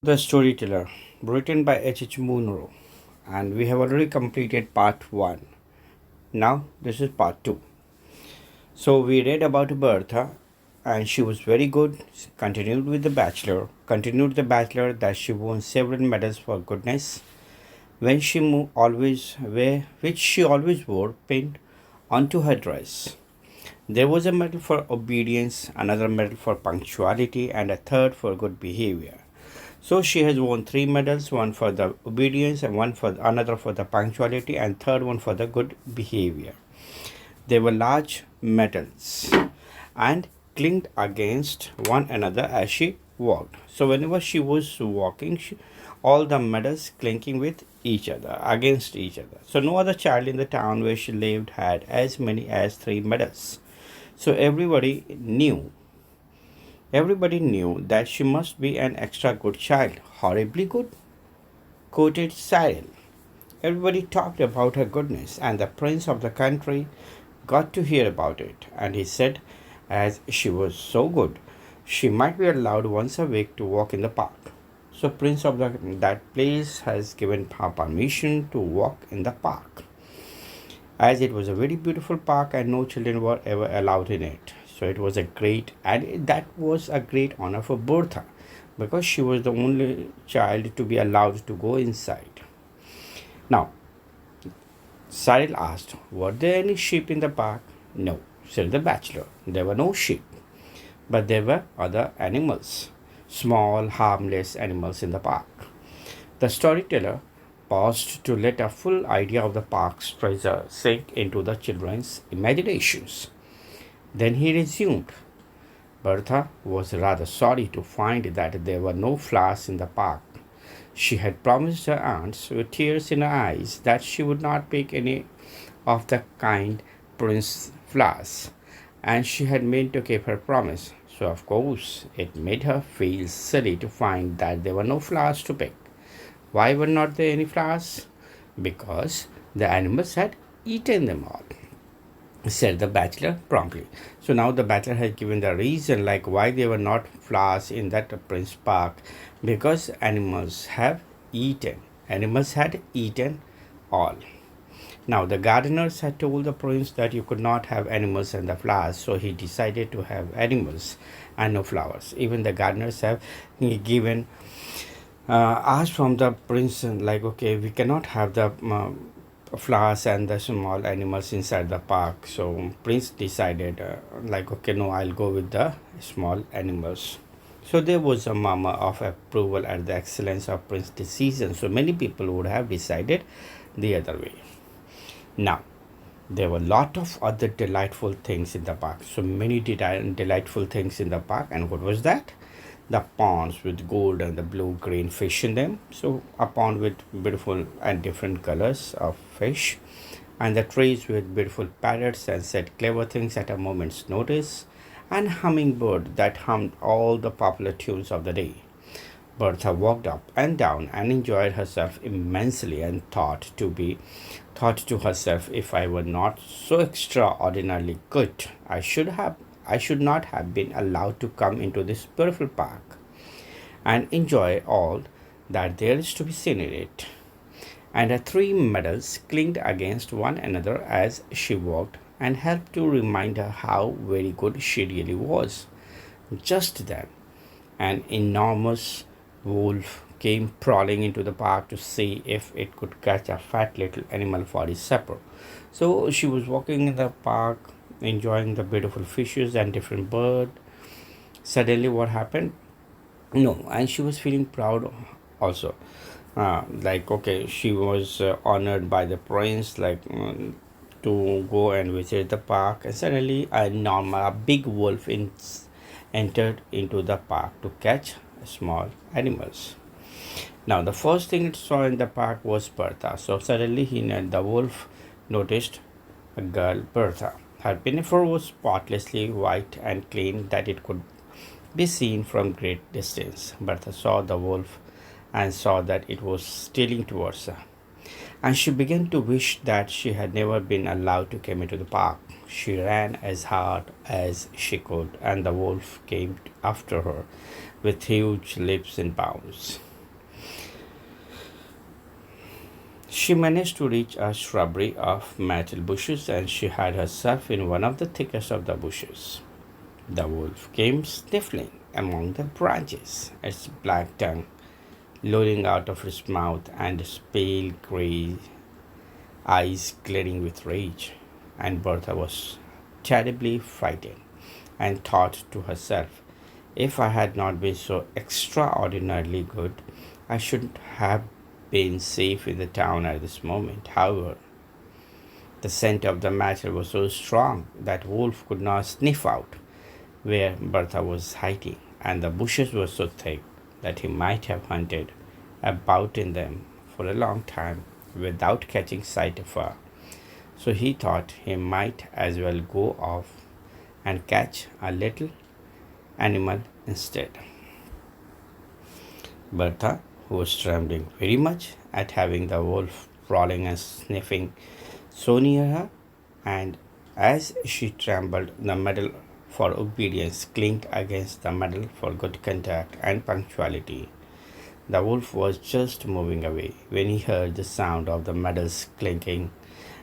The Storyteller, written by H. Munro, and we have already completed part 1. Now, this is part 2. So, we read about Bertha, and she was very good. Continued the Bachelor that she won several medals for goodness, when she which she always wore pinned onto her dress. There was a medal for obedience, another medal for punctuality, and a third for good behavior. So she has won 3 medals, one for the obedience and one for another for the punctuality and third one for the good behavior. They were large medals and clinked against one another as she walked. So whenever she was walking, all the medals clinking with each other, against each other. So no other child in the town where she lived had as many as 3 medals. So everybody knew that she must be an extra good child. Horribly good, quoted Cyril. Everybody talked about her goodness, and the prince of the country got to hear about it. And he said, as she was so good, she might be allowed once a week to walk in the park. So, prince of that place has given her permission to walk in the park, as it was a very beautiful park and no children were ever allowed in it. So it was a great, and that was a great honor for Bertha, because she was the only child to be allowed to go inside. Now, Cyril asked, were there any sheep in the park? No, said the bachelor. There were no sheep, but there were other animals, small, harmless animals in the park. The storyteller paused to let a full idea of the park's treasure sink into the children's imaginations. Then he resumed. Bertha was rather sorry to find that there were no flowers in the park. She had promised her aunts, with tears in her eyes, that she would not pick any of the kind prince flowers, and she had meant to keep her promise. So, of course, it made her feel silly to find that there were no flowers to pick. Why were not there any flowers? Because the animals had eaten them all, said the bachelor promptly. So now the bachelor has given the reason like why there were not flowers in that prince park, because animals had eaten all. Now the gardeners had told the prince that you could not have animals and the flowers, so he decided to have animals and no flowers. Even the gardeners have given asked from the prince like, okay, we cannot have the flowers and the small animals inside the park. So prince decided like, okay, no, I'll go with the small animals. So there was a murmur of approval at the excellence of prince's decision. So many people would have decided the other way. Now there were a lot of other delightful things in the park. So many delightful things in the park. And what was that? The ponds with gold and the blue green fish in them. So a pond with beautiful and different colors of fish, and the trees with beautiful parrots and said clever things at a moment's notice, and hummingbird that hummed all the popular tunes of the day. Bertha walked up and down and enjoyed herself immensely, and thought to herself, if I were not so extraordinarily good, I should not have been allowed to come into this beautiful park and enjoy all that there is to be seen in it. And her 3 medals clinked against one another as she walked, and helped to remind her how very good she really was. Just then, an enormous wolf came prowling into the park to see if it could catch a fat little animal for his supper. So she was walking in the park, enjoying the beautiful fishes and different birds. Suddenly, what happened? No, and she was feeling proud also. Like, okay, she was honored by the prince, like to go and visit the park. And suddenly, a big wolf entered into the park to catch small animals. Now, the first thing it saw in the park was Bertha. So suddenly, the wolf noticed a girl, Bertha. Her pinafore was spotlessly white and clean, that it could be seen from great distance. Bertha saw the wolf and saw that it was stealing towards her, and she began to wish that she had never been allowed to come into the park. She ran as hard as she could, and the wolf came after her with huge leaps and bounds. She managed to reach a shrubbery of myrtle bushes and she hid herself in one of the thickest of the bushes. The wolf came sniffling among the branches, its black tongue lolling out of his mouth and his pale grey eyes glaring with rage. And Bertha was terribly frightened and thought to herself, if I had not been so extraordinarily good, I should have been safe in the town at this moment. However, the scent of the matter was so strong that Wolf could not sniff out where Bertha was hiding, and the bushes were so thick that he might have hunted about in them for a long time without catching sight of her. So he thought he might as well go off and catch a little animal instead. Bertha, who was trembling very much at having the wolf prowling and sniffing so near her, and as she trembled, the medal for obedience clinked against the medal for good conduct and punctuality. The wolf was just moving away when he heard the sound of the medals clinking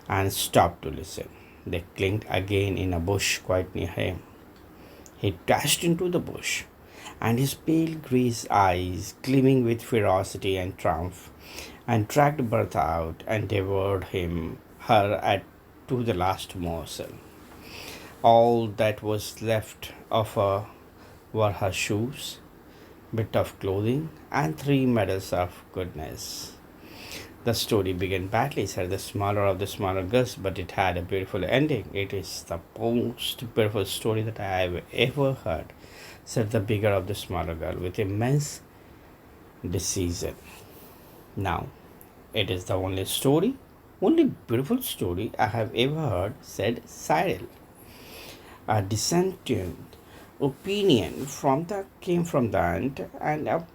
and stopped to listen. They clinked again in a bush quite near him. He dashed into the bush, and his pale grey eyes, gleaming with ferocity and triumph, and dragged Bertha out and devoured her at to the last morsel. All that was left of her were her shoes, bit of clothing, and 3 medals of goodness. The story began badly, said the smaller of the smaller girls, but it had a beautiful ending. It is the most beautiful story that I have ever heard, said the bigger of the smaller girl with immense decision. Now, it is the only beautiful story I have ever heard, said Cyril. A dissenting opinion came from the aunt, and a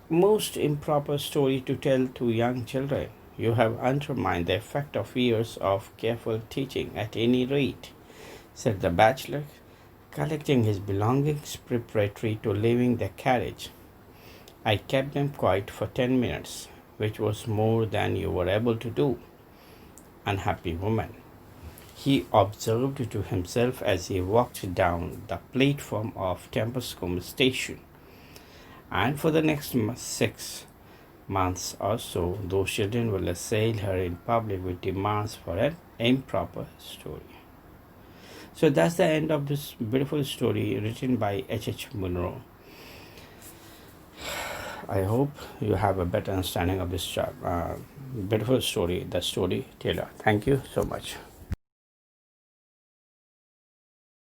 most improper story to tell to young children. You have undermined the effect of years of careful teaching at any rate, said the bachelor, collecting his belongings preparatory to leaving the carriage. I kept them quiet for 10 minutes, which was more than you were able to do. Unhappy woman, he observed to himself as he walked down the platform of Templestowe station. And for the next 6 months or so, those children will assail her in public with demands for an improper story. So that's the end of this beautiful story written by H. Munro. I hope you have a better understanding of this beautiful story, The Storyteller. Thank you so much.